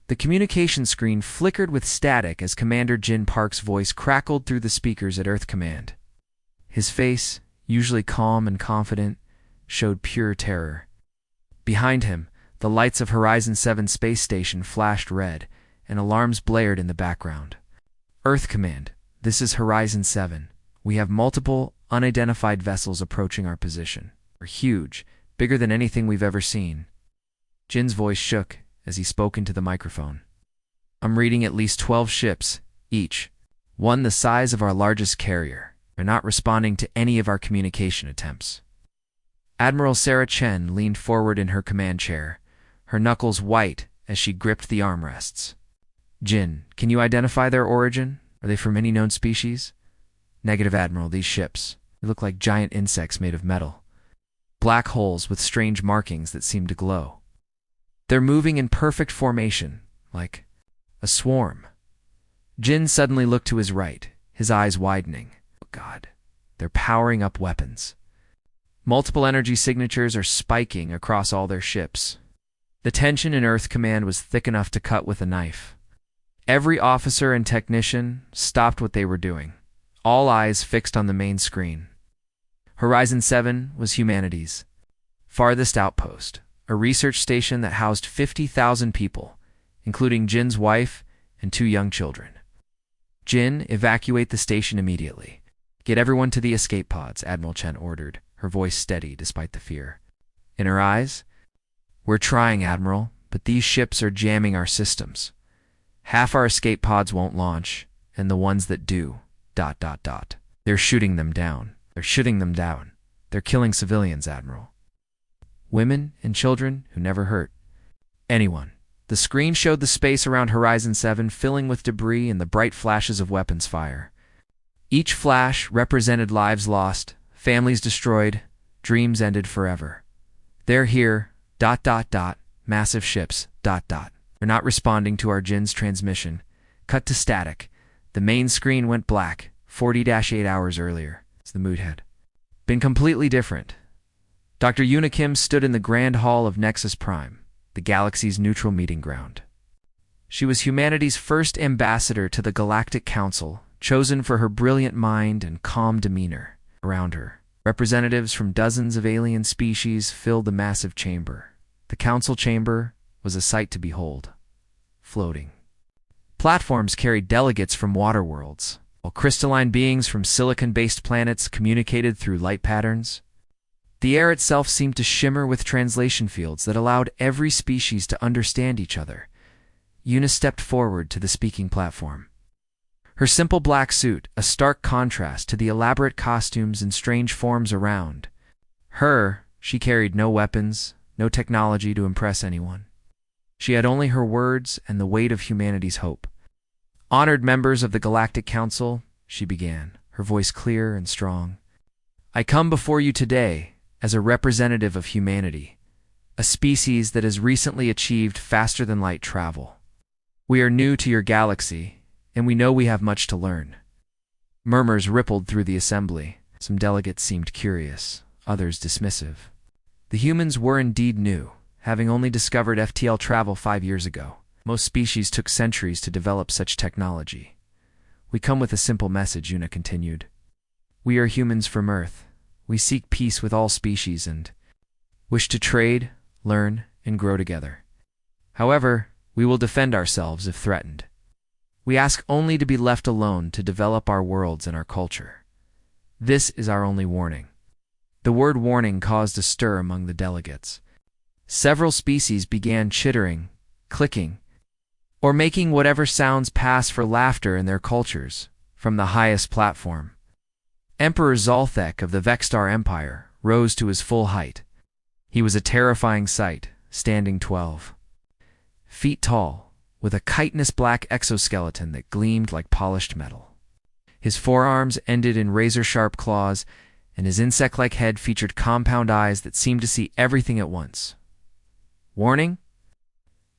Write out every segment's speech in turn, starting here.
The communication screen flickered with static as Commander Jin Park's voice crackled through the speakers at Earth Command. His face, usually calm and confident, showed pure terror. Behind him, the lights of Horizon 7 space station flashed red, and alarms blared in the background. Earth Command, this is Horizon 7. We have multiple, unidentified vessels approaching our position. They're huge, bigger than anything we've ever seen. Jin's voice shook as he spoke into the microphone. I'm reading at least 12 ships, each, one the size of our largest carrier. They're not responding to any of our communication attempts. Admiral Sarah Chen leaned forward in her command chair, her knuckles white as she gripped the armrests. Jin, can you identify their origin? Are they from any known species? Negative, Admiral. These ships, they look like giant insects made of metal. Black holes with strange markings that seem to glow. They're moving in perfect formation, like a swarm. Jin suddenly looked to his right, his eyes widening. Oh God, they're powering up weapons. Multiple energy signatures are spiking across all their ships. The tension in Earth Command was thick enough to cut with a knife. Every officer and technician stopped what they were doing, all eyes fixed on the main screen. Horizon 7 was humanity's farthest outpost, a research station that housed 50,000 people, including Jin's wife and 2 young children. Jin, evacuate the station immediately. Get everyone to the escape pods, Admiral Chen ordered, her voice steady despite the fear. In her eyes, we're trying, Admiral, but these ships are jamming our systems. Half our escape pods won't launch, and the ones that do, ... They're shooting them down. They're shooting them down. They're killing civilians, Admiral. Women and children who never hurt anyone. The screen showed the space around Horizon 7 filling with debris and the bright flashes of weapons fire. Each flash represented lives lost, families destroyed, dreams ended forever. They're here, ... massive ships, ... They're not responding to our Jin's transmission. Cut to static. The main screen went black 40-8 hours earlier. The mood had been completely different. Dr. Yuna Kim stood in the Grand Hall of Nexus Prime, the galaxy's neutral meeting ground. She was humanity's first ambassador to the Galactic Council, chosen for her brilliant mind and calm demeanor. Around her, representatives from dozens of alien species filled the massive chamber. The council chamber was a sight to behold. Floating platforms carried delegates from water worlds, while crystalline beings from silicon-based planets communicated through light patterns. The air itself seemed to shimmer with translation fields that allowed every species to understand each other. Yuna stepped forward to the speaking platform. Her simple black suit, a stark contrast to the elaborate costumes and strange forms around. She carried no weapons, no technology to impress anyone. She had only her words and the weight of humanity's hope. Honored members of the Galactic Council, she began, her voice clear and strong. I come before you today as a representative of humanity, a species that has recently achieved faster-than-light travel. We are new to your galaxy, and we know we have much to learn. Murmurs rippled through the assembly. Some delegates seemed curious, others dismissive. The humans were indeed new, having only discovered FTL travel 5 years ago. Most species took centuries to develop such technology. We come with a simple message, Yuna continued. We are humans from Earth. We seek peace with all species and wish to trade, learn, and grow together. However, we will defend ourselves if threatened. We ask only to be left alone to develop our worlds and our culture. This is our only warning. The word warning caused a stir among the delegates. Several species began chittering, clicking, or making whatever sounds pass for laughter in their cultures from the highest platform. Emperor Zolthek of the Vexstar Empire rose to his full height. He was a terrifying sight, standing 12 feet tall, with a chitinous black exoskeleton that gleamed like polished metal. His forearms ended in razor-sharp claws, and his insect-like head featured compound eyes that seemed to see everything at once. Warning?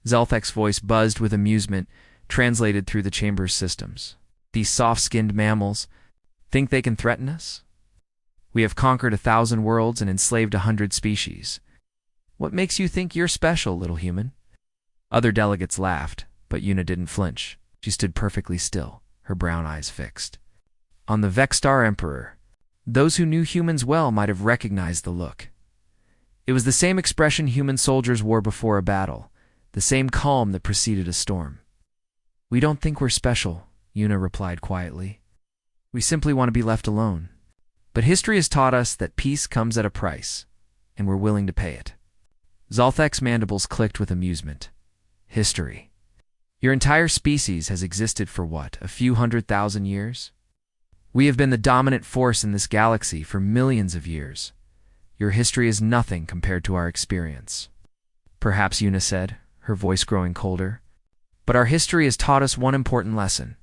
Zelthek's voice buzzed with amusement, translated through the chamber's systems. These soft-skinned mammals think they can threaten us? We have conquered 1,000 worlds and enslaved 100 species. What makes you think you're special, little human? Other delegates laughed, But Yuna didn't flinch. She stood perfectly still, her brown eyes fixed on the Vexstar Emperor. Those who knew humans well might have recognized the look. It was the same expression human soldiers wore before a battle, the same calm that preceded a storm. "We don't think we're special," Yuna replied quietly. "We simply want to be left alone. But history has taught us that peace comes at a price, and we're willing to pay it." Zalthek's mandibles clicked with amusement. "History. Your entire species has existed for what, a few 100,000 years? We have been the dominant force in this galaxy for millions of years. Your history is nothing compared to our experience." "Perhaps," Yuna said, her voice growing colder. "But our history has taught us one important lesson.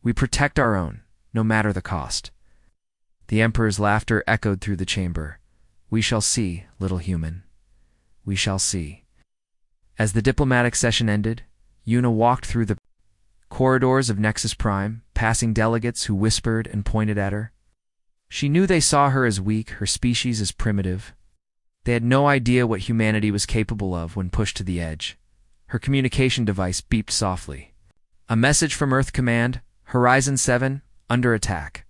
We protect our own, no matter the cost." The Emperor's laughter echoed through the chamber. "We shall see, little human. We shall see." As the diplomatic session ended, Yuna walked through the corridors of Nexus Prime, passing delegates who whispered and pointed at her. She knew they saw her as weak, her species as primitive. They had no idea what humanity was capable of when pushed to the edge. Her communication device beeped softly. "A message from Earth Command, Horizon 7, under attack.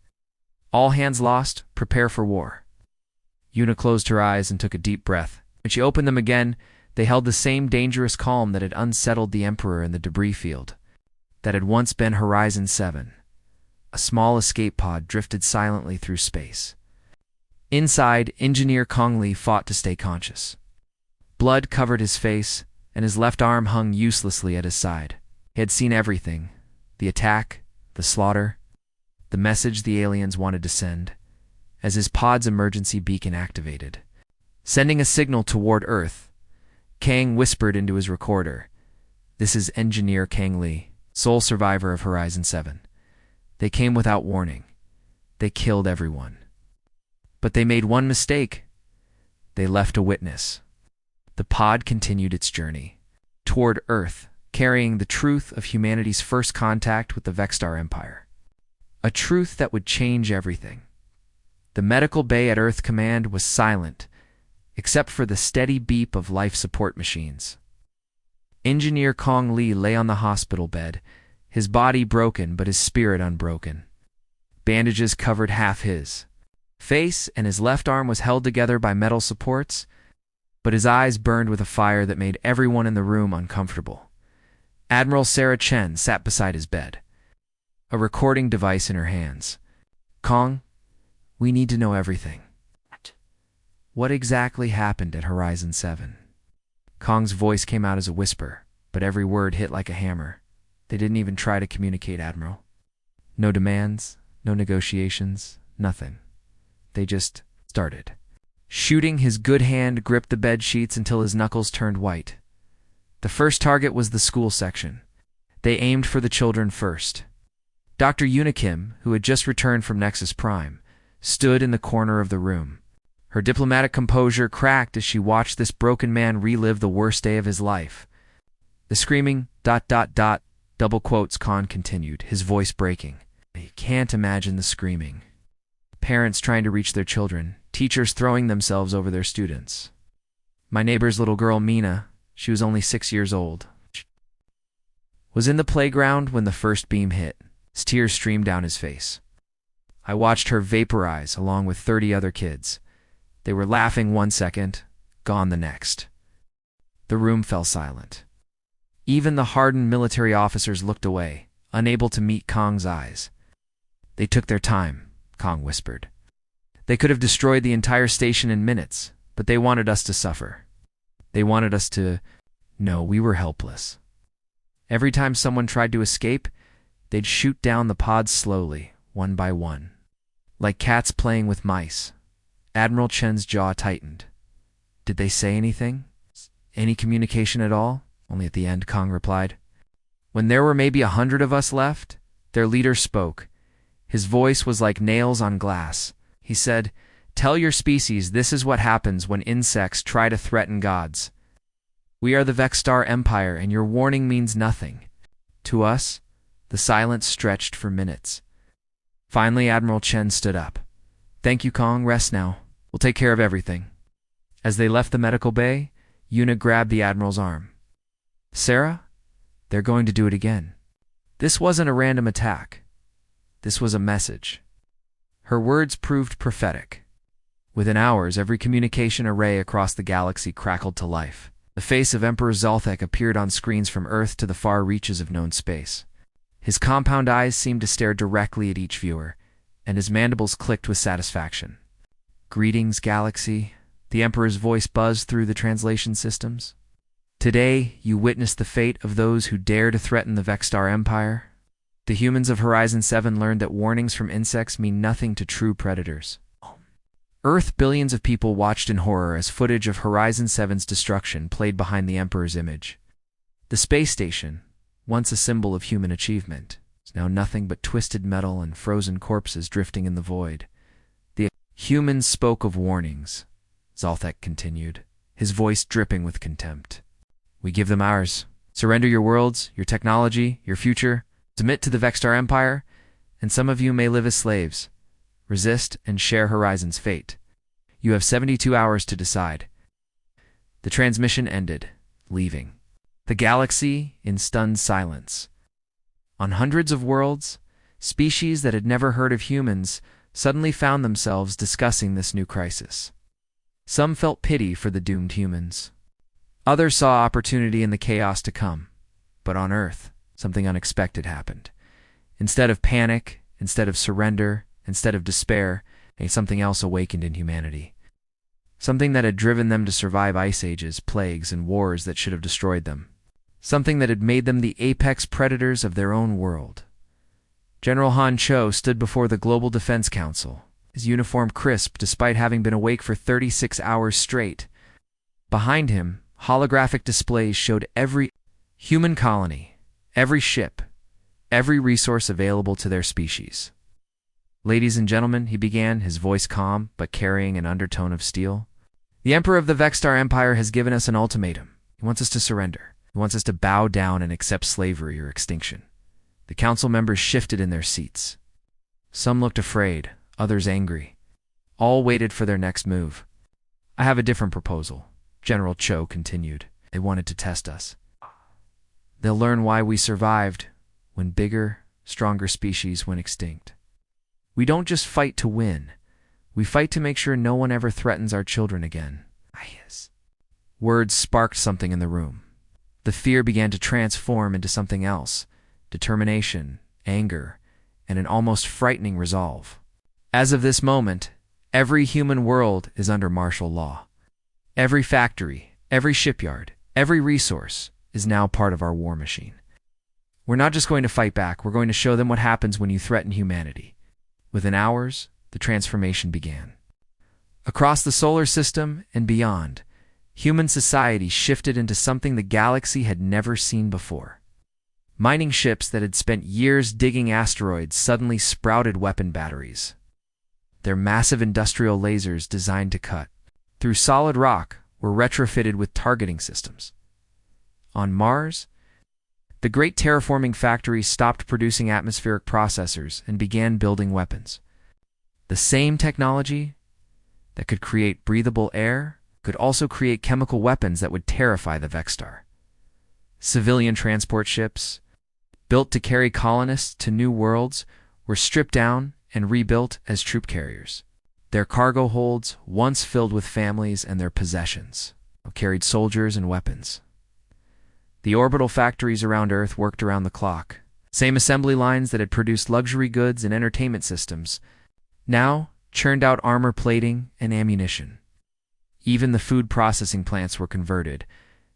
All hands lost, prepare for war." Yuna closed her eyes and took a deep breath. When she opened them again, they held the same dangerous calm that had unsettled the Emperor in the debris field, that had once been Horizon 7. A small escape pod drifted silently through space. Inside, Engineer Kong Li fought to stay conscious. Blood covered his face, and his left arm hung uselessly at his side. He had seen everything: the attack, the slaughter, the message the aliens wanted to send, as his pod's emergency beacon activated. Sending a signal toward Earth, Kang whispered into his recorder, "This is Engineer Kang Li, sole survivor of Horizon 7. They came without warning. They killed everyone. But they made one mistake. They left a witness." The pod continued its journey toward Earth, carrying the truth of humanity's first contact with the Vexstar Empire. A truth that would change everything. The medical bay at Earth Command was silent, except for the steady beep of life support machines. Engineer Kong Li lay on the hospital bed, his body broken but his spirit unbroken. Bandages covered half his face, and his left arm was held together by metal supports, but his eyes burned with a fire that made everyone in the room uncomfortable. Admiral Sarah Chen sat beside his bed, a recording device in her hands. "Kong, we need to know everything. What exactly happened at Horizon 7? Kong's voice came out as a whisper, but every word hit like a hammer. "They didn't even try to communicate, Admiral. No demands, no negotiations, nothing. They just started." Shooting, his good hand gripped the bed sheets until his knuckles turned white. The first target was the school section. They aimed for the children first. Dr. Unikim, who had just returned from Nexus Prime, stood in the corner of the room. Her diplomatic composure cracked as she watched this broken man relive the worst day of his life. The screaming, ... double quotes, Khan continued, his voice breaking. "You can't imagine the screaming. Parents trying to reach their children, teachers throwing themselves over their students. My neighbor's little girl, Mina, she was only 6 years old, was in the playground when the first beam hit. Tears streamed down his face. I watched her vaporize along with 30 other kids. They were laughing one second, gone the next." The room fell silent. Even the hardened military officers looked away, unable to meet Kong's eyes. "They took their time," Kong whispered. "They could have destroyed the entire station in minutes, but they wanted us to suffer. They wanted us to know we were helpless. Every time someone tried to escape, they'd shoot down the pods slowly, one by one. Like cats playing with mice." Admiral Chen's jaw tightened. "Did they say anything? Any communication at all?" "Only at the end," Kong replied. "When there were maybe 100 of us left, their leader spoke. His voice was like nails on glass. He said, 'Tell your species this is what happens when insects try to threaten gods. We are the Vexstar Empire, and your warning means nothing.' To us, the silence stretched for minutes. Finally, Admiral Chen stood up. 'Thank you, Kong. Rest now. We'll take care of everything.'" As they left the medical bay, Yuna grabbed the Admiral's arm. "Sarah, They're going to do it again. This wasn't a random attack. This was a message. Her words proved prophetic. Within hours, every communication array across the galaxy crackled to life. The face of Emperor Zolthek appeared on screens from Earth to the far reaches of known space. His compound eyes seemed to stare directly at each viewer, and his mandibles clicked with satisfaction. "Greetings, Galaxy," the Emperor's voice buzzed through the translation systems. "Today, you witness the fate of those who dare to threaten the Vexstar Empire." The humans of Horizon 7 learned that warnings from insects mean nothing to true predators. Earth, billions of people watched in horror as footage of Horizon 7's destruction played behind the Emperor's image. The space station, once a symbol of human achievement, is now nothing but twisted metal and frozen corpses drifting in the void. The humans spoke of warnings, Zolthek continued, his voice dripping with contempt. "We give them ours. Surrender your worlds, your technology, your future. Submit to the Vexstar Empire, and some of you may live as slaves. Resist and share Horizon's fate. You have 72 hours to decide." The transmission ended, leaving the galaxy in stunned silence. On hundreds of worlds, species that had never heard of humans suddenly found themselves discussing this new crisis. Some felt pity for the doomed humans. Others saw opportunity in the chaos to come. But on Earth, something unexpected happened. Instead of panic, instead of surrender, instead of despair, something else awakened in humanity. Something that had driven them to survive ice ages, plagues, and wars that should have destroyed them. Something that had made them the apex predators of their own world. General Han Cho stood before the Global Defense Council, his uniform crisp despite having been awake for 36 hours straight. Behind him, holographic displays showed every human colony, every ship, every resource available to their species. "Ladies and gentlemen," he began, his voice calm but carrying an undertone of steel. "The Emperor of the Vexstar Empire has given us an ultimatum. He wants us to surrender. He wants us to bow down and accept slavery or extinction." The council members shifted in their seats. Some looked afraid, others angry. All waited for their next move. "I have a different proposal," General Cho continued. "They wanted to test us. They'll learn why we survived when bigger, stronger species went extinct. We don't just fight to win. We fight to make sure no one ever threatens our children again." Words sparked something in the room. The fear began to transform into something else: determination, anger, and an almost frightening resolve. As of this moment, every human world is under martial law. Every factory, every shipyard, every resource is now part of our war machine. We're not just going to fight back, we're going to show them what happens when you threaten humanity. Within hours, the transformation began. Across the solar system and beyond, human society shifted into something the galaxy had never seen before. Mining ships that had spent years digging asteroids suddenly sprouted weapon batteries. Their massive industrial lasers designed to cut through solid rock were retrofitted with targeting systems. On Mars, the great terraforming factories stopped producing atmospheric processors and began building weapons. The same technology that could create breathable air could also create chemical weapons that would terrify the Vexstar. Civilian transport ships, built to carry colonists to new worlds, were stripped down and rebuilt as troop carriers. Their cargo holds, once filled with families and their possessions, carried soldiers and weapons. The orbital factories around Earth worked around the clock. Same assembly lines that had produced luxury goods and entertainment systems now churned out armor plating and ammunition. Even the food processing plants were converted.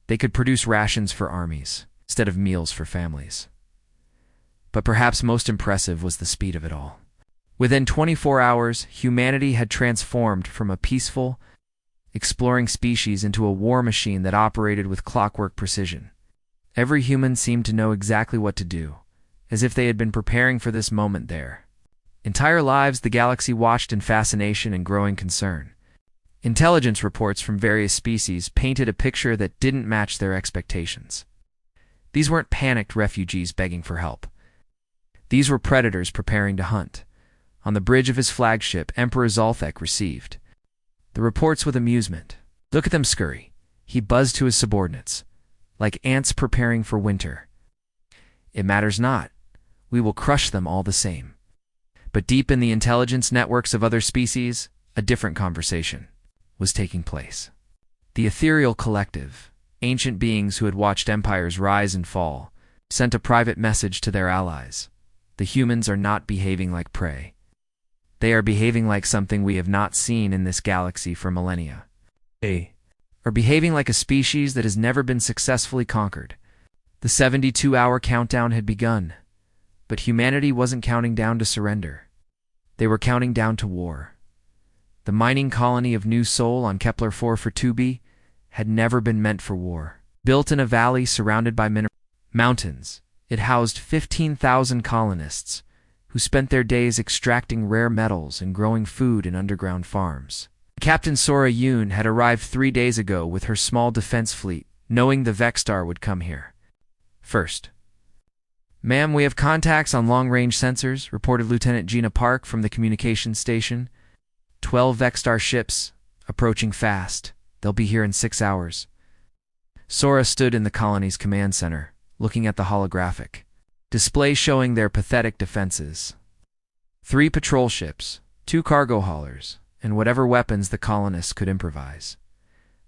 They could produce rations for armies instead of meals for families. But perhaps most impressive was the speed of it all. Within 24 hours, humanity had transformed from a peaceful, exploring species into a war machine that operated with clockwork precision. Every human seemed to know exactly what to do, as if they had been preparing for this moment there. Entire lives the galaxy watched in fascination and growing concern. Intelligence reports from various species painted a picture that didn't match their expectations. These weren't panicked refugees begging for help. These were predators preparing to hunt. On the bridge of his flagship, Emperor Zolthek received the reports with amusement. "Look at them scurry," he buzzed to his subordinates. "Like ants preparing for winter. It matters not. We will crush them all the same. But deep in the intelligence networks of other species, a different conversation was taking place. The ethereal collective, ancient beings who had watched empires rise and fall, sent a private message to their allies. The humans are not behaving like prey. They are behaving like something we have not seen in this galaxy for millennia. They are behaving like a species that has never been successfully conquered. The 72-hour countdown had begun, but humanity wasn't counting down to surrender. They were counting down to war. The mining colony of New Sol on Kepler 4 Fortuby had never been meant for war. Built in a valley surrounded by mountains, it housed 15,000 colonists who spent their days extracting rare metals and growing food in underground farms. Captain Sora Yoon had arrived 3 days ago with her small defense fleet, knowing the Vexstar would come here first. "Ma'am, we have contacts on long-range sensors," reported Lieutenant Gina Park from the communications station. 12 Vexstar ships, approaching fast. They'll be here in 6 hours. Sora stood in the colony's command center, looking at the holographic display showing their pathetic defenses. 3 patrol ships, 2 cargo haulers, and whatever weapons the colonists could improvise,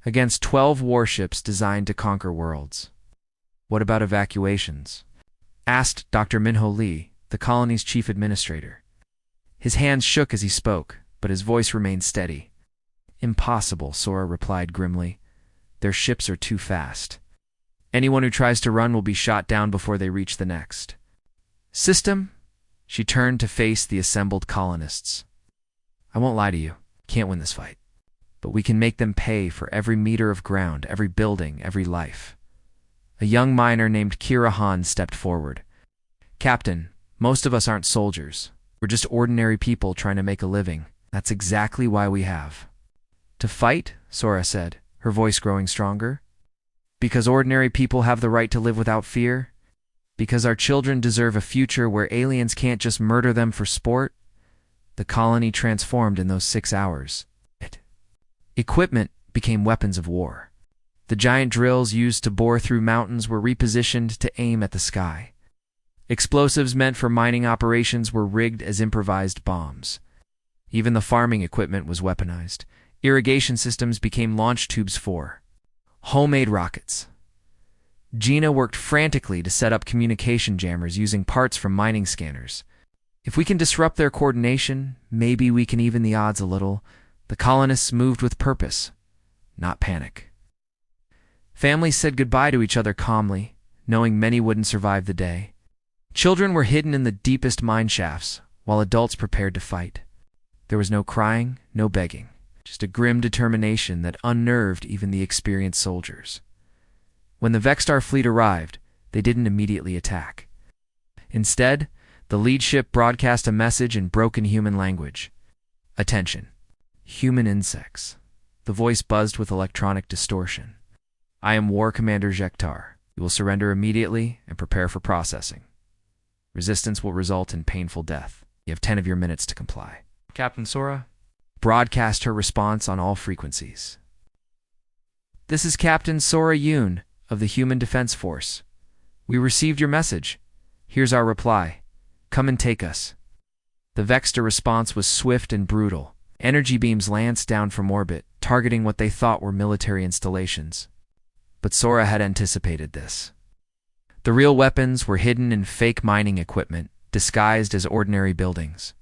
against 12 warships designed to conquer worlds. "What about evacuations?" asked Dr. Minho Lee, the colony's chief administrator. His hands shook as he spoke, but his voice remained steady. "Impossible," Sora replied grimly. "Their ships are too fast. Anyone who tries to run will be shot down before they reach the next system." She turned to face the assembled colonists. "I won't lie to you. Can't win this fight. But we can make them pay for every meter of ground, every building, every life." A young miner named Kira Han stepped forward. "Captain, most of us aren't soldiers. We're just ordinary people trying to make a living. That's exactly why we have to fight," Sora said, her voice growing stronger. "Because ordinary people have the right to live without fear? Because our children deserve a future where aliens can't just murder them for sport?" The colony transformed in those 6 hours. Equipment became weapons of war. The giant drills used to bore through mountains were repositioned to aim at the sky. Explosives meant for mining operations were rigged as improvised bombs. Even the farming equipment was weaponized. Irrigation systems became launch tubes for homemade rockets. Gina worked frantically to set up communication jammers using parts from mining scanners. If we can disrupt their coordination, maybe we can even the odds a little. The colonists moved with purpose, not panic. Families said goodbye to each other calmly, knowing many wouldn't survive the day. Children were hidden in the deepest mine shafts, while adults prepared to fight. There was no crying, no begging, just a grim determination that unnerved even the experienced soldiers. When the Vexstar fleet arrived, they didn't immediately attack. Instead, the lead ship broadcast a message in broken human language. "Attention, human insects." The voice buzzed with electronic distortion. "I am War Commander Jektar. You will surrender immediately and prepare for processing. Resistance will result in painful death. You have 10 of your minutes to comply." Captain Sora broadcast her response on all frequencies. "This is Captain Sora Yoon of the Human Defense Force. We received your message. Here's our reply. Come and take us." The Vexter response was swift and brutal. Energy beams lanced down from orbit, targeting what they thought were military installations. But Sora had anticipated this. The real weapons were hidden in fake mining equipment, disguised as ordinary buildings.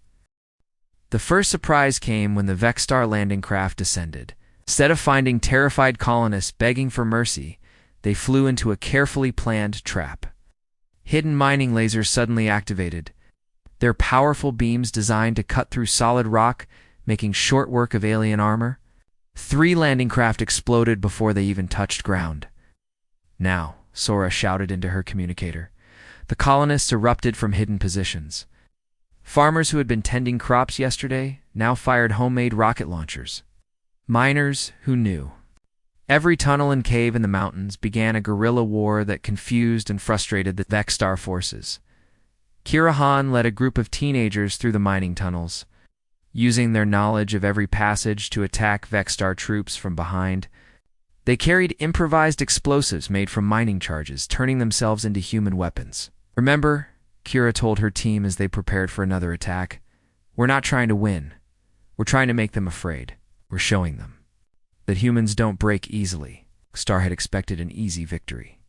The first surprise came when the Vexstar landing craft descended. Instead of finding terrified colonists begging for mercy, they flew into a carefully planned trap. Hidden mining lasers suddenly activated, their powerful beams designed to cut through solid rock, making short work of alien armor. 3 landing craft exploded before they even touched ground. "Now," Sora shouted into her communicator. The colonists erupted from hidden positions. Farmers who had been tending crops yesterday now fired homemade rocket launchers. Miners who knew. Every tunnel and cave in the mountains began a guerrilla war that confused and frustrated the Vexstar forces. Kira Han led a group of teenagers through the mining tunnels, using their knowledge of every passage to attack Vexstar troops from behind. They carried improvised explosives made from mining charges, turning themselves into human weapons. Remember, Kira told her team as they prepared for another attack, we're not trying to win. We're trying to make them afraid. We're showing them that humans don't break easily. Star had expected an easy victory.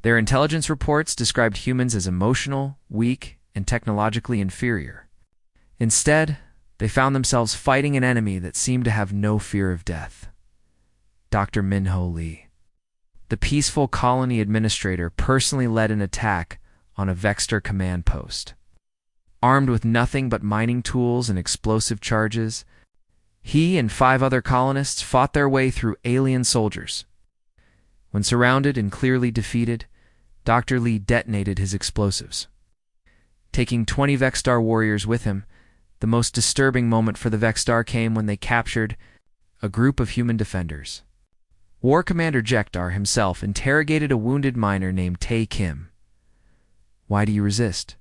Their intelligence reports described humans as emotional, weak, and technologically inferior. Instead, they found themselves fighting an enemy that seemed to have no fear of death. Dr. Minho Lee, the peaceful colony administrator, personally led an attack on a Vexter command post. Armed with nothing but mining tools and explosive charges, he and 5 other colonists fought their way through alien soldiers. When surrounded and clearly defeated, Dr. Lee detonated his explosives. Taking 20 Vextar warriors with him, the most disturbing moment for the Vextar came when they captured a group of human defenders. War Commander Jekdar himself interrogated a wounded miner named Tae Kim. "Why do you resist?"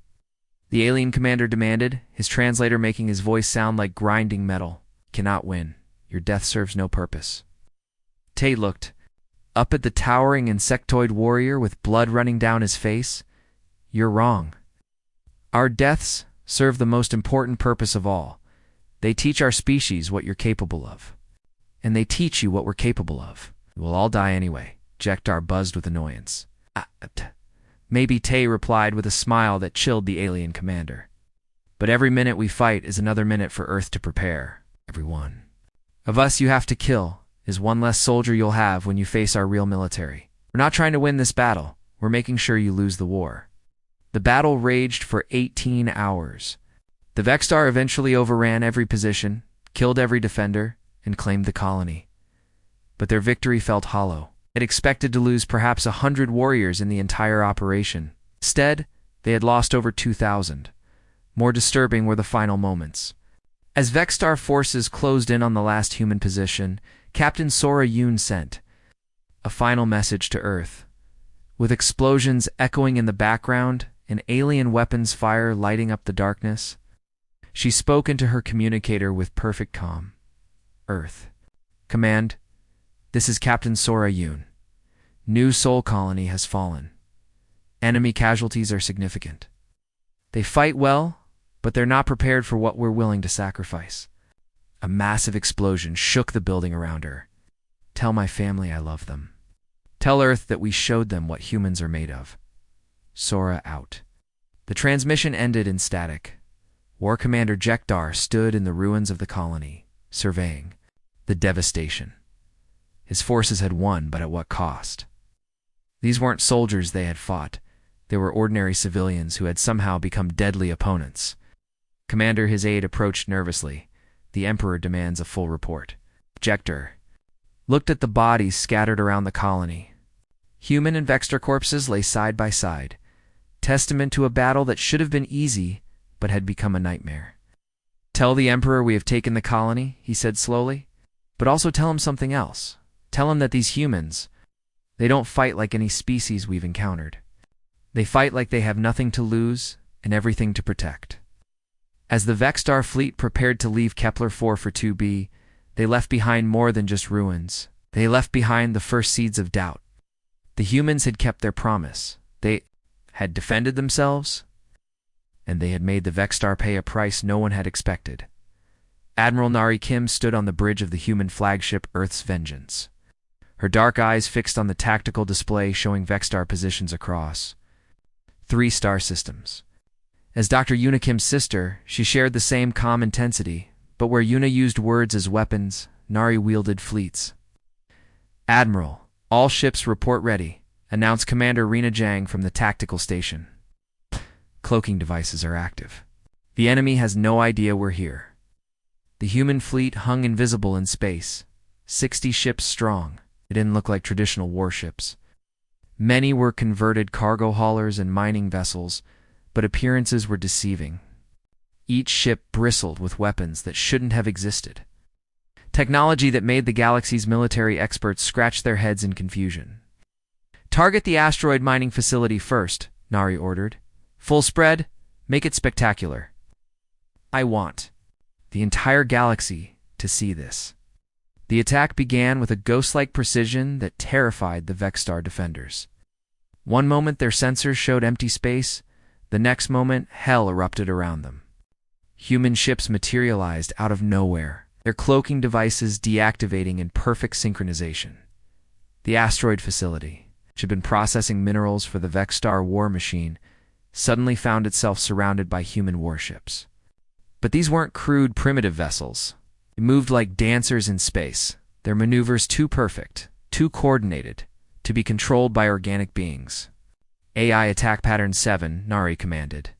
the alien commander demanded, his translator making his voice sound like grinding metal. "Cannot win. Your death serves no purpose." Tae looked up at the towering insectoid warrior with blood running down his face. "You're wrong. Our deaths serve the most important purpose of all. They teach our species what you're capable of. And they teach you what we're capable of. We'll all die anyway." Jekdar buzzed with annoyance. Maybe, Tae replied with a smile that chilled the alien commander. "But every minute we fight is another minute for Earth to prepare. Every one of us you have to kill is one less soldier you'll have when you face our real military. We're not trying to win this battle. We're making sure you lose the war." The battle raged for 18 hours. The Vextar eventually overran every position, killed every defender, and claimed the colony. But their victory felt hollow. They had expected to lose perhaps 100 warriors in the entire operation. Instead, they had lost over 2,000. More disturbing were the final moments. As Vextar forces closed in on the last human position, Captain Sora Yoon sent a final message to Earth. With explosions echoing in the background and alien weapons fire lighting up the darkness, she spoke into her communicator with perfect calm. "Earth. Command, this is Captain Sora Yoon. New Sol Colony has fallen. Enemy casualties are significant. They fight well, but they're not prepared for what we're willing to sacrifice." A massive explosion shook the building around her. "Tell my family I love them. Tell Earth that we showed them what humans are made of." Sora out. The transmission ended in static. War Commander Jekdar stood in the ruins of the colony, surveying the devastation. His forces had won, but at what cost? These weren't soldiers they had fought. They were ordinary civilians who had somehow become deadly opponents. "Commander," his aide approached nervously. "The Emperor demands a full report." Jekdar looked at the bodies scattered around the colony. Human and Vexter corpses lay side by side, testament to a battle that should have been easy, but had become a nightmare. "Tell the Emperor we have taken the colony," he said slowly, "but also tell him something else. Tell him that these humans, they don't fight like any species we've encountered. They fight like they have nothing to lose and everything to protect." As the Vextar fleet prepared to leave Kepler-4 for 2B, they left behind more than just ruins. They left behind the first seeds of doubt. The humans had kept their promise. They had defended themselves, and they had made the Vextar pay a price no one had expected. Admiral Nari Kim stood on the bridge of the human flagship Earth's Vengeance, her dark eyes fixed on the tactical display showing Vextar positions across 3 star systems. As Dr. Yuna Kim's sister, she shared the same calm intensity, but where Yuna used words as weapons, Nari wielded fleets. "Admiral, all ships report ready," announced Commander Rena Jang from the tactical station. "Cloaking devices are active. The enemy has no idea we're here." The human fleet hung invisible in space, 60 ships strong. It didn't look like traditional warships. Many were converted cargo haulers and mining vessels, but appearances were deceiving. Each ship bristled with weapons that shouldn't have existed. Technology that made the galaxy's military experts scratch their heads in confusion. "Target the asteroid mining facility first," Nari ordered. "Full spread, make it spectacular. I want the entire galaxy to see this." The attack began with a ghost-like precision that terrified the Vextar defenders. One moment their sensors showed empty space, The next moment, hell erupted around them. Human ships materialized out of nowhere, their cloaking devices deactivating in perfect synchronization. The asteroid facility, which had been processing minerals for the Vexstar war machine, suddenly found itself surrounded by human warships. But these weren't crude, primitive vessels. They moved like dancers in space, their maneuvers too perfect, too coordinated, to be controlled by organic beings. AI Attack Pattern 7, Nari commanded.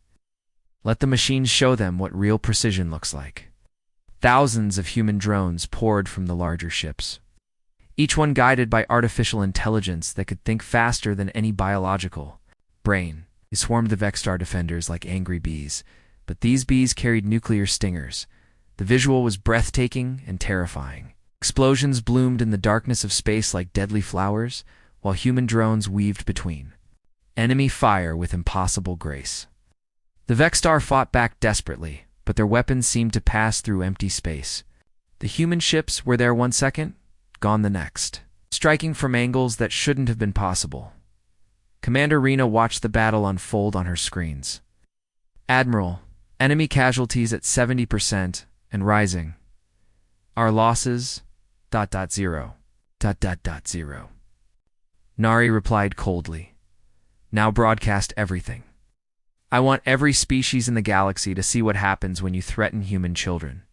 Let the machines show them what real precision looks like. Thousands of human drones poured from the larger ships, each one guided by artificial intelligence that could think faster than any biological brain. They swarmed the Vexstar defenders like angry bees, but these bees carried nuclear stingers. The visual was breathtaking and terrifying. Explosions bloomed in the darkness of space like deadly flowers, while human drones weaved between. Enemy fire with impossible grace. The Vexstar fought back desperately, but their weapons seemed to pass through empty space. The human ships were there 1 second, gone the next, striking from angles that shouldn't have been possible. Commander Rena watched the battle unfold on her screens. Admiral, enemy casualties at 70% and rising. Our losses, ... 0. ... 0. Nari replied coldly. Now broadcast everything. I want every species in the galaxy to see what happens when you threaten human children.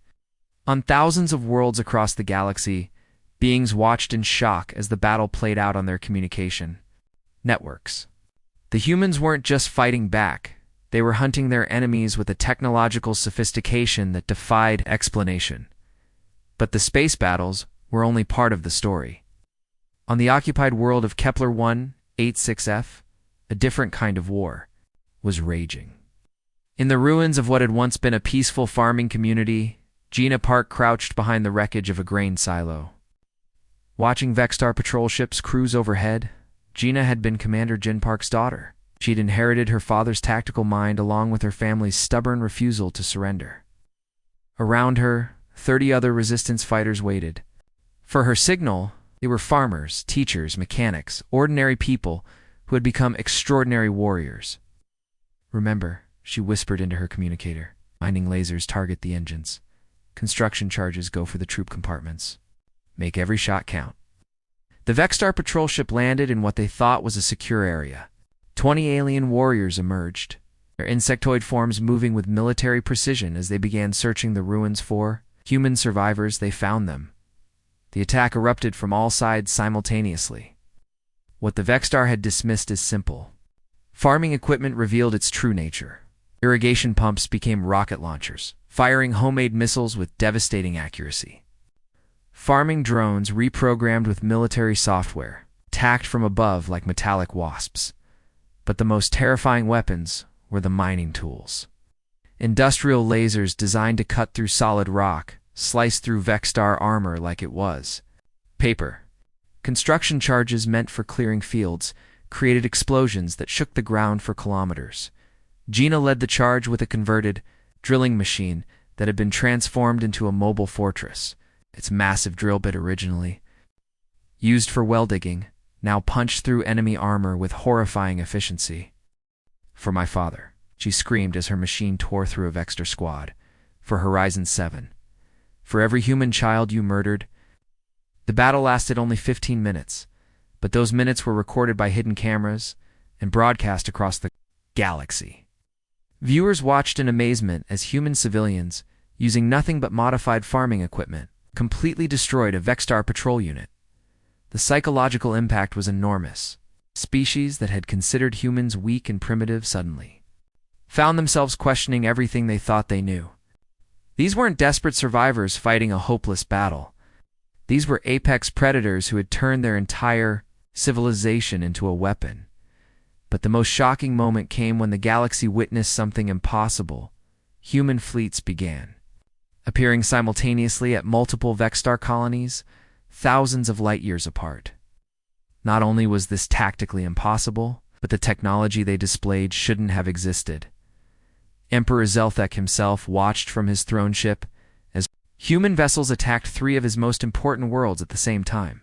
On thousands of worlds across the galaxy, beings watched in shock as the battle played out on their communication networks. The humans weren't just fighting back, they were hunting their enemies with a technological sophistication that defied explanation. But the space battles were only part of the story. On the occupied world of Kepler 186F, a different kind of war was raging. In the ruins of what had once been a peaceful farming community, Gina Park crouched behind the wreckage of a grain silo. Watching Vexstar patrol ships cruise overhead, Gina had been Commander Jin Park's daughter. She'd inherited her father's tactical mind along with her family's stubborn refusal to surrender. Around her, 30 other resistance fighters waited. For her signal, they were farmers, teachers, mechanics, ordinary people who had become extraordinary warriors. Remember, she whispered into her communicator, mining lasers target the engines. Construction charges go for the troop compartments. Make every shot count. The Vexstar patrol ship landed in what they thought was a secure area. 20 alien warriors emerged, their insectoid forms moving with military precision as they began searching the ruins for human survivors. They found them. The attack erupted from all sides simultaneously. What the Vexstar had dismissed as simple. Farming equipment revealed its true nature. Irrigation pumps became rocket launchers, firing homemade missiles with devastating accuracy. Farming drones reprogrammed with military software, attacked from above like metallic wasps. But the most terrifying weapons were the mining tools. Industrial lasers designed to cut through solid rock, slice through Vexstar armor like it was paper. Construction charges meant for clearing fields created explosions that shook the ground for kilometers. Gina led the charge with a converted drilling machine that had been transformed into a mobile fortress. Its massive drill bit, originally used for well digging, now punched through enemy armor with horrifying efficiency. For my father, she screamed as her machine tore through a Vexstar squad. For Horizon 7. For every human child you murdered. The battle lasted only 15 minutes, but those minutes were recorded by hidden cameras and broadcast across the galaxy. Viewers watched in amazement as human civilians, using nothing but modified farming equipment, completely destroyed a Vexstar patrol unit. The psychological impact was enormous. Species that had considered humans weak and primitive suddenly found themselves questioning everything they thought they knew. These weren't desperate survivors fighting a hopeless battle. These were apex predators who had turned their entire civilization into a weapon. But the most shocking moment came when the galaxy witnessed something impossible. Human fleets began appearing simultaneously at multiple Vexstar colonies, thousands of light years apart. Not only was this tactically impossible, but the technology they displayed shouldn't have existed. Emperor Zelthek himself watched from his throne ship as human vessels attacked 3 of his most important worlds at the same time.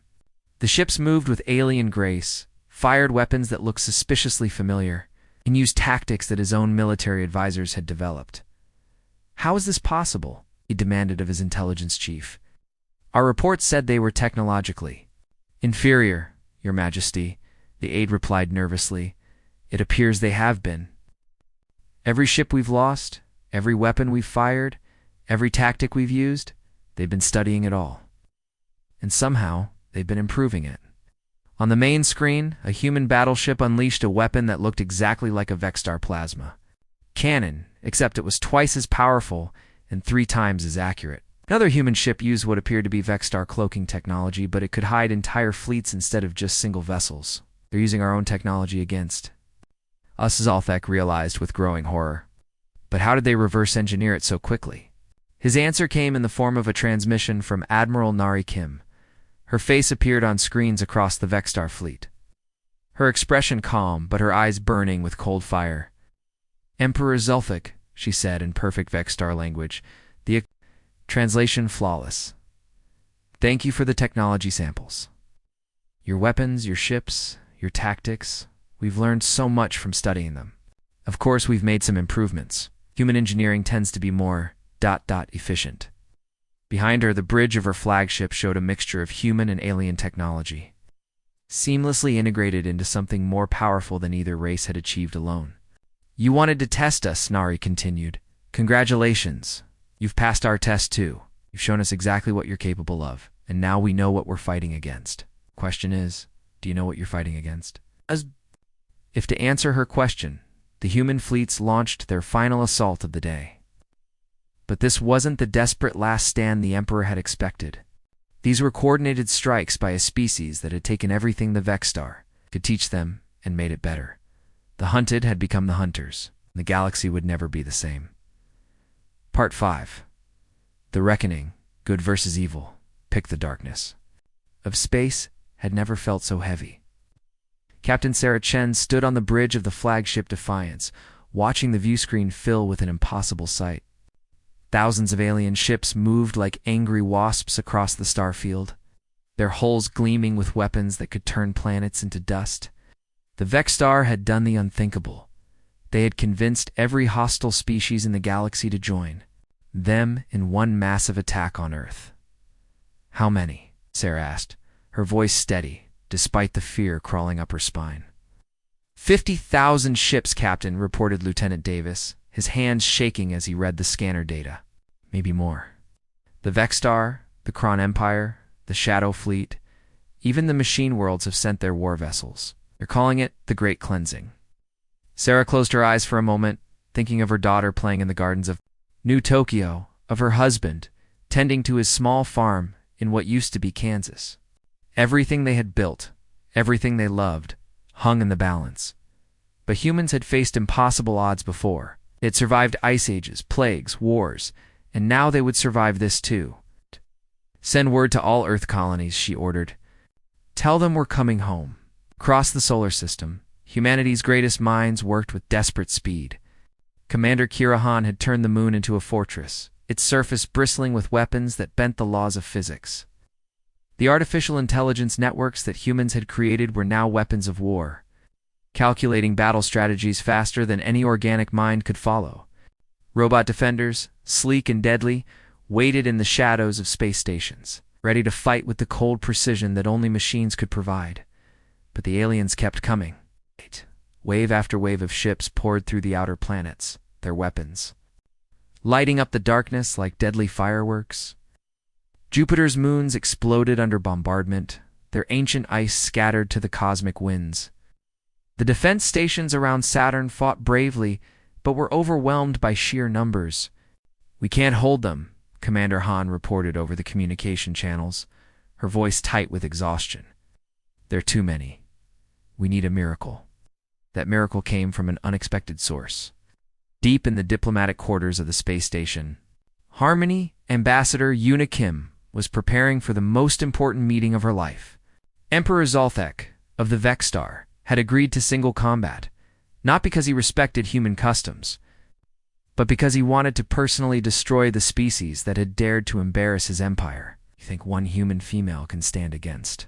The ships moved with alien grace, fired weapons that looked suspiciously familiar, and used tactics that his own military advisors had developed. "How is this possible?" he demanded of his intelligence chief. "Our reports said they were technologically inferior, Your Majesty," the aide replied nervously. "It appears they have been. Every ship we've lost, every weapon we've fired, every tactic we've used, they've been studying it all. And somehow, they've been improving it." On the main screen, a human battleship unleashed a weapon that looked exactly like a Vexstar plasma cannon, except it was twice as powerful and 3 times as accurate. Another human ship used what appeared to be Vexstar cloaking technology, but it could hide entire fleets instead of just single vessels. "They're using our own technology against us," Zolthek realized with growing horror. But how did they reverse engineer it so quickly? His answer came in the form of a transmission from Admiral Nari Kim. Her face appeared on screens across the Vexstar fleet. Her expression calm, but her eyes burning with cold fire. "Emperor Zolthek," she said in perfect Vexstar language, the translation flawless. "Thank you for the technology samples. Your weapons, your ships, your tactics, we've learned so much from studying them. Of course, we've made some improvements. Human engineering tends to be more efficient." Behind her, the bridge of her flagship showed a mixture of human and alien technology, seamlessly integrated into something more powerful than either race had achieved alone. "You wanted to test us," Nari continued. "Congratulations. You've passed our test too. You've shown us exactly what you're capable of, and now we know what we're fighting against. Question is, do you know what you're fighting against?" If to answer her question, the human fleets launched their final assault of the day. But this wasn't the desperate last stand the Emperor had expected. These were coordinated strikes by a species that had taken everything the Vexstar could teach them and made it better. The hunted had become the hunters, and the galaxy would never be the same. Part 5. The Reckoning, Good versus Evil, Pick the Darkness. Of space had never felt so heavy. Captain Sarah Chen stood on the bridge of the flagship Defiance, watching the viewscreen fill with an impossible sight. Thousands of alien ships moved like angry wasps across the starfield, their hulls gleaming with weapons that could turn planets into dust. The Vexstar had done the unthinkable. They had convinced every hostile species in the galaxy to join them in one massive attack on Earth. "How many?" Sarah asked, her voice steady, despite the fear crawling up her spine. 50,000 ships, Captain, reported Lieutenant Davis, his hands shaking as he read the scanner data. "Maybe more. The Vexstar, the Kron Empire, the Shadow Fleet, even the machine worlds have sent their war vessels. They're calling it the Great Cleansing." Sarah closed her eyes for a moment, thinking of her daughter playing in the gardens of New Tokyo, of her husband, tending to his small farm in what used to be Kansas. Everything they had built, everything they loved, hung in the balance. But humans had faced impossible odds before. They had survived ice ages, plagues, wars, and now they would survive this too. "Send word to all Earth colonies," she ordered. "Tell them we're coming home." Across the solar system, humanity's greatest minds worked with desperate speed. Commander Kirahan had turned the moon into a fortress, its surface bristling with weapons that bent the laws of physics. The artificial intelligence networks that humans had created were now weapons of war, calculating battle strategies faster than any organic mind could follow. Robot defenders, sleek and deadly, waited in the shadows of space stations, ready to fight with the cold precision that only machines could provide. But the aliens kept coming. Wave after wave of ships poured through the outer planets, their weapons, lighting up the darkness like deadly fireworks. Jupiter's moons exploded under bombardment, their ancient ice scattered to the cosmic winds. The defense stations around Saturn fought bravely, but were overwhelmed by sheer numbers. "We can't hold them," Commander Han reported over the communication channels, her voice tight with exhaustion. "There are too many. We need a miracle." That miracle came from an unexpected source. Deep in the diplomatic quarters of the space station, Harmony Ambassador Yuna Kim was preparing for the most important meeting of her life. Emperor Zolthek, of the Vexstar, had agreed to single combat, not because he respected human customs, but because he wanted to personally destroy the species that had dared to embarrass his empire. You think one human female can stand against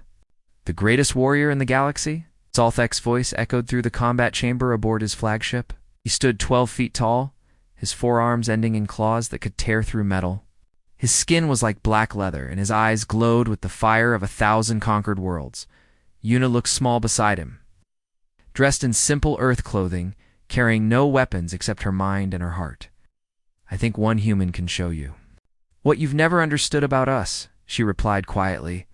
the greatest warrior in the galaxy? Zalthek's voice echoed through the combat chamber aboard his flagship. He stood 12 feet tall, his forearms ending in claws that could tear through metal. His skin was like black leather, and his eyes glowed with the fire of 1,000 conquered worlds. Yuna looked small beside him, dressed in simple Earth clothing, carrying no weapons except her mind and her heart. "I think one human can show you what you've never understood about us," she replied quietly.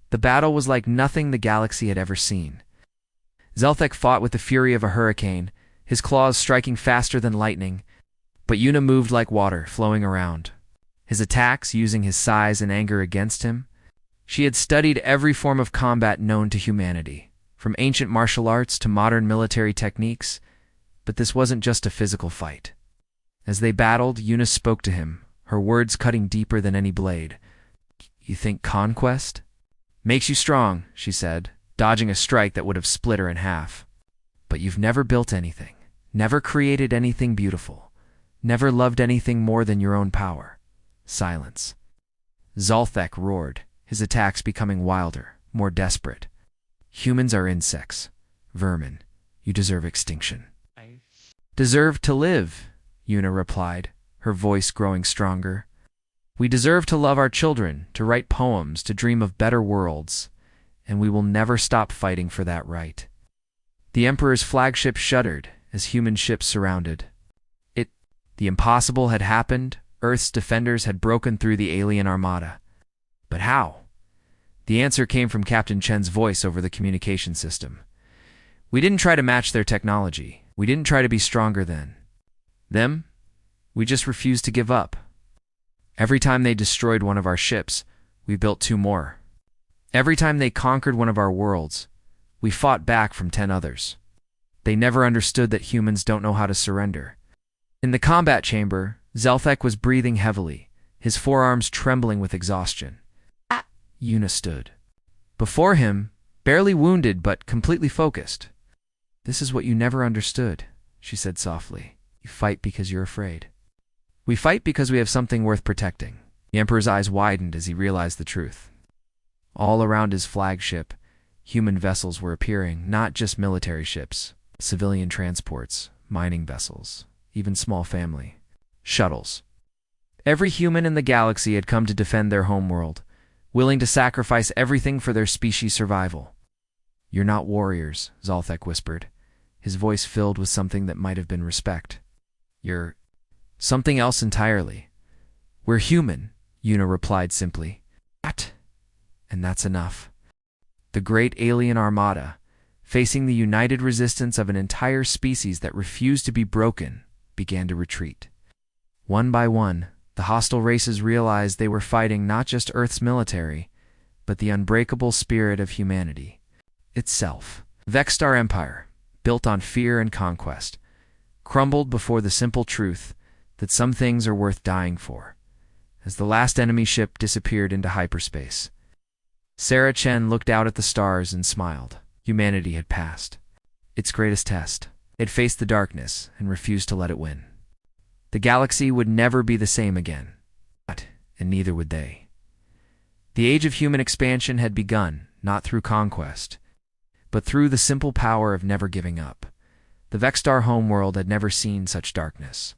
The battle was like nothing the galaxy had ever seen. Zalthek fought with the fury of a hurricane, his claws striking faster than lightning, but Yuna moved like water, flowing around. His attacks, using his size and anger against him. She had studied every form of combat known to humanity, from ancient martial arts to modern military techniques, but this wasn't just a physical fight. As they battled, Yuna spoke to him, her words cutting deeper than any blade. "You think conquest makes you strong," she said, dodging a strike that would have split her in half. "But you've never built anything, never created anything beautiful, never loved anything more than your own power." Silence. Zalthek roared, his attacks becoming wilder, more desperate. "Humans are insects, vermin. You deserve extinction." "Deserve to live," Yuna replied, her voice growing stronger. "We deserve to love our children, to write poems, to dream of better worlds, and we will never stop fighting for that right." The Emperor's flagship shuddered as human ships surrounded. The impossible had happened. Earth's defenders had broken through the alien armada. But how? The answer came from Captain Chen's voice over the communication system. "We didn't try to match their technology. We didn't try to be stronger than them. We just refused to give up. Every time they destroyed one of our ships, we built 2 more. Every time they conquered one of our worlds, we fought back from 10 others. They never understood that humans don't know how to surrender." In the combat chamber, Zalthek was breathing heavily, his forearms trembling with exhaustion. Yuna stood before him, barely wounded but completely focused. "This is what you never understood," she said softly. "You fight because you're afraid. We fight because we have something worth protecting." The Emperor's eyes widened as he realized the truth. All around his flagship, human vessels were appearing, not just military ships, civilian transports, mining vessels, even small family shuttles. Every human in the galaxy had come to defend their homeworld, willing to sacrifice everything for their species' survival. "You're not warriors," Zalthek whispered, his voice filled with something that might have been respect. "You're something else entirely." "We're human," Yuna replied simply. "And that's enough." The great alien armada, facing the united resistance of an entire species that refused to be broken, began to retreat. One by one, the hostile races realized they were fighting not just Earth's military, but the unbreakable spirit of humanity itself. Vexstar Empire, built on fear and conquest, crumbled before the simple truth that some things are worth dying for, as the last enemy ship disappeared into hyperspace. Sarah Chen looked out at the stars and smiled. Humanity had passed its greatest test. It faced the darkness and refused to let it win. The galaxy would never be the same again, and neither would they. The age of human expansion had begun, not through conquest, but through the simple power of never giving up. The Vexstar homeworld had never seen such darkness.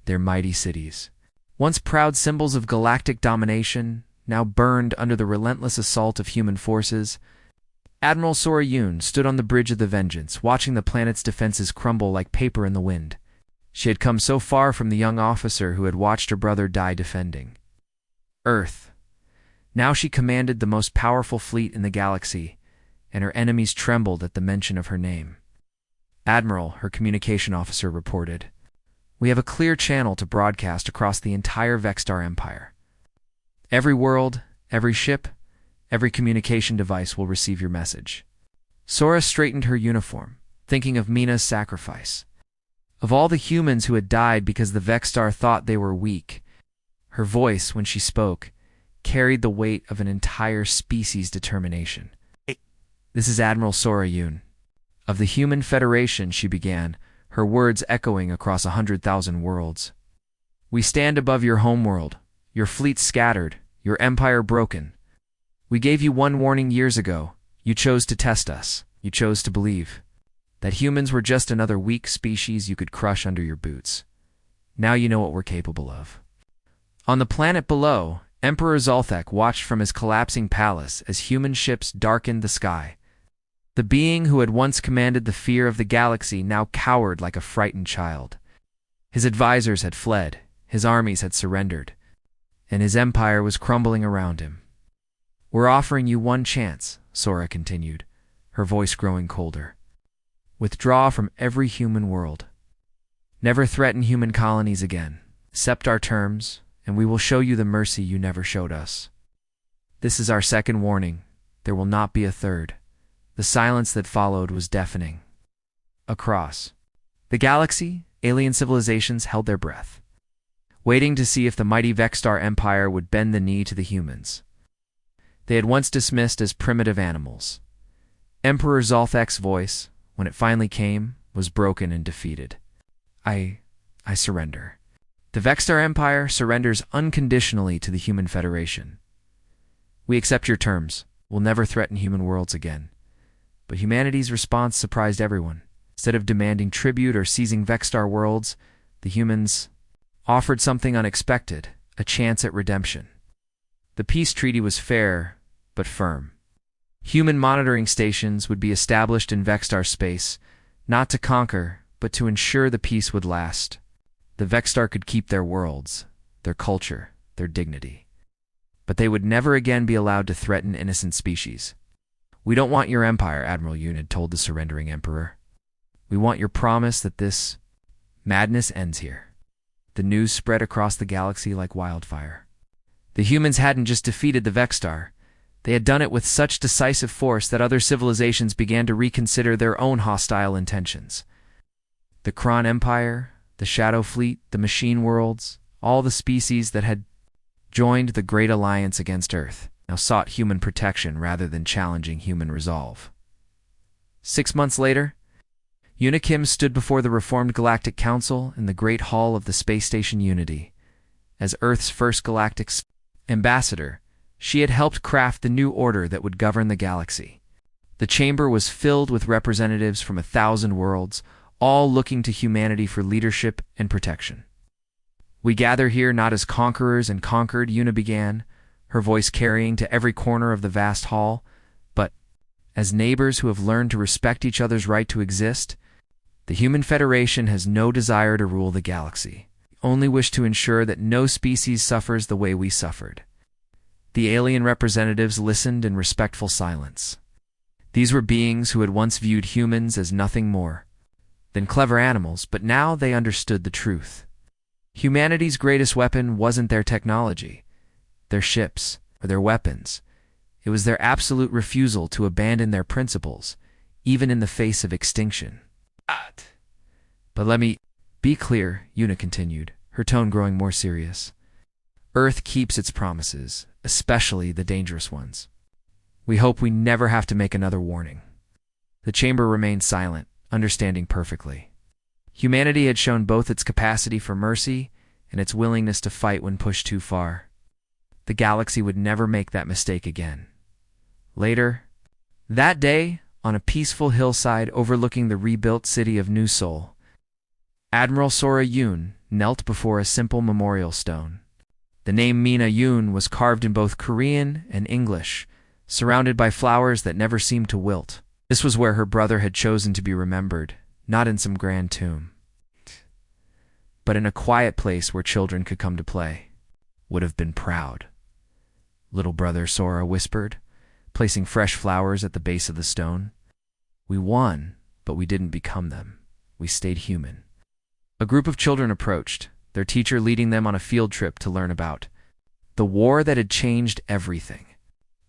Their mighty cities, once proud symbols of galactic domination, now burned under the relentless assault of human forces. Admiral Sora Yoon stood on the bridge of the Vengeance, watching the planet's defenses crumble like paper in the wind. She had come so far from the young officer who had watched her brother die defending Earth. Now she commanded the most powerful fleet in the galaxy, and her enemies trembled at the mention of her name. "Admiral," her communication officer reported, "we have a clear channel to broadcast across the entire Vexstar Empire. Every world, every ship, every communication device will receive your message." Sora straightened her uniform, thinking of Mina's sacrifice, of all the humans who had died because the Vexstar thought they were weak. Her voice, when she spoke, carried the weight of an entire species' determination. "This is Admiral Sora Yoon. Of the Human Federation," she began, her words echoing across 100,000 worlds. "We stand above your homeworld, your fleet scattered, your empire broken. We gave you one warning years ago. You chose to test us. You chose to believe that humans were just another weak species you could crush under your boots. Now you know what we're capable of. On the planet below, Emperor Zolthek watched from his collapsing palace as human ships darkened the sky. The being who had once commanded the fear of the galaxy now cowered like a frightened child. His advisors had fled, his armies had surrendered, and his empire was crumbling around him. "We're offering you one chance," Sora continued, her voice growing colder. "Withdraw from every human world. Never threaten human colonies again. Accept our terms, and we will show you the mercy you never showed us. This is our second warning. There will not be a third." The silence that followed was deafening. Across the galaxy, alien civilizations held their breath, waiting to see if the mighty Vexstar Empire would bend the knee to the humans they had once dismissed as primitive animals. Emperor Zolthek's voice, when it finally came, was broken and defeated. I surrender. The Vexstar Empire surrenders unconditionally to the Human Federation. We accept your terms. We'll never threaten human worlds again. But humanity's response surprised everyone. Instead of demanding tribute or seizing Vexstar worlds, the humans offered something unexpected, a chance at redemption. The peace treaty was fair, but firm. Human monitoring stations would be established in Vexstar space, not to conquer, but to ensure the peace would last. The Vexstar could keep their worlds, their culture, their dignity. But they would never again be allowed to threaten innocent species. "We don't want your empire," Admiral Yoon had told the surrendering emperor. "We want your promise that this madness ends here." The news spread across the galaxy like wildfire. The humans hadn't just defeated the Vexstar. They had done it with such decisive force that other civilizations began to reconsider their own hostile intentions. The Kron Empire, the Shadow Fleet, the Machine Worlds, all the species that had joined the Great Alliance against Earth, now sought human protection rather than challenging human resolve. 6 months later, Unikim stood before the reformed Galactic Council in the Great Hall of the Space Station Unity. As Earth's first galactic ambassador, she had helped craft the new order that would govern the galaxy. The chamber was filled with representatives from 1,000 worlds, all looking to humanity for leadership and protection. "We gather here not as conquerors and conquered," Una began, her voice carrying to every corner of the vast hall, "but as neighbors who have learned to respect each other's right to exist. The Human Federation has no desire to rule the galaxy. We only wish to ensure that no species suffers the way we suffered." The alien representatives listened in respectful silence. These were beings who had once viewed humans as nothing more than clever animals, but now they understood the truth. Humanity's greatest weapon wasn't their technology, their ships, or their weapons. It was their absolute refusal to abandon their principles, even in the face of extinction. "But let me be clear," Una continued, her tone growing more serious. "Earth keeps its promises, especially the dangerous ones. We hope we never have to make another warning." The chamber remained silent, understanding perfectly. Humanity had shown both its capacity for mercy and its willingness to fight when pushed too far. The galaxy would never make that mistake again. Later, that day, on a peaceful hillside overlooking the rebuilt city of New Seoul, Admiral Sora Yoon knelt before a simple memorial stone. The name Mina Yoon was carved in both Korean and English, surrounded by flowers that never seemed to wilt. This was where her brother had chosen to be remembered, not in some grand tomb, but in a quiet place where children could come to play. "Would have been proud," little brother Sora whispered, placing fresh flowers at the base of the stone. "We won, but we didn't become them. We stayed human." A group of children approached, their teacher leading them on a field trip to learn about the war that had changed everything.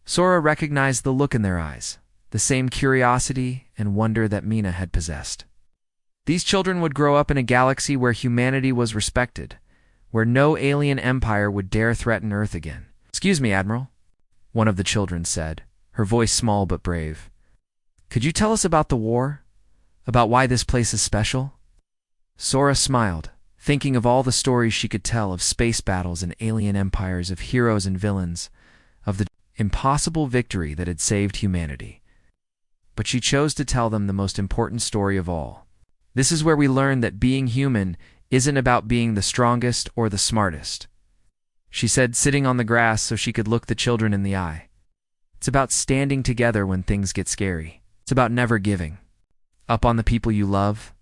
Sora recognized the look in their eyes, the same curiosity and wonder that Mina had possessed. These children would grow up in a galaxy where humanity was respected, where no alien empire would dare threaten Earth again. "Excuse me, Admiral," one of the children said, her voice small but brave. "Could you tell us about the war? About why this place is special?" Sora smiled, thinking of all the stories she could tell of space battles and alien empires, of heroes and villains, of the impossible victory that had saved humanity. but she chose to tell them the most important story of all. This is where we learn that being human isn't about being the strongest or the smartest. She said, sitting on the grass so she could look the children in the eye. It's about standing together when things get scary. It's about never giving up on the people you love.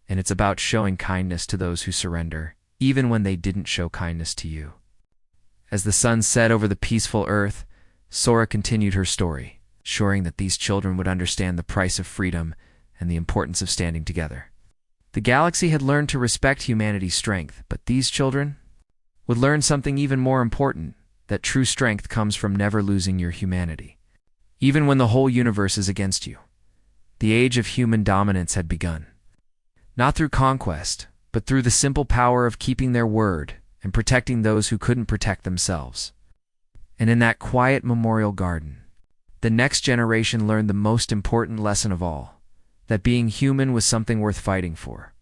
And it's about showing kindness to those who surrender, even when they didn't show kindness to you. As the sun set over the peaceful earth, Sora continued her story, assuring that these children would understand the price of freedom and the importance of standing together. The galaxy had learned to respect humanity's strength, but these children would learn something even more important, that true strength comes from never losing your humanity. Even when the whole universe is against you, the age of human dominance had begun. Not through conquest, but through the simple power of keeping their word and protecting those who couldn't protect themselves. And in that quiet memorial garden, the next generation learned the most important lesson of all, that being human was something worth fighting for.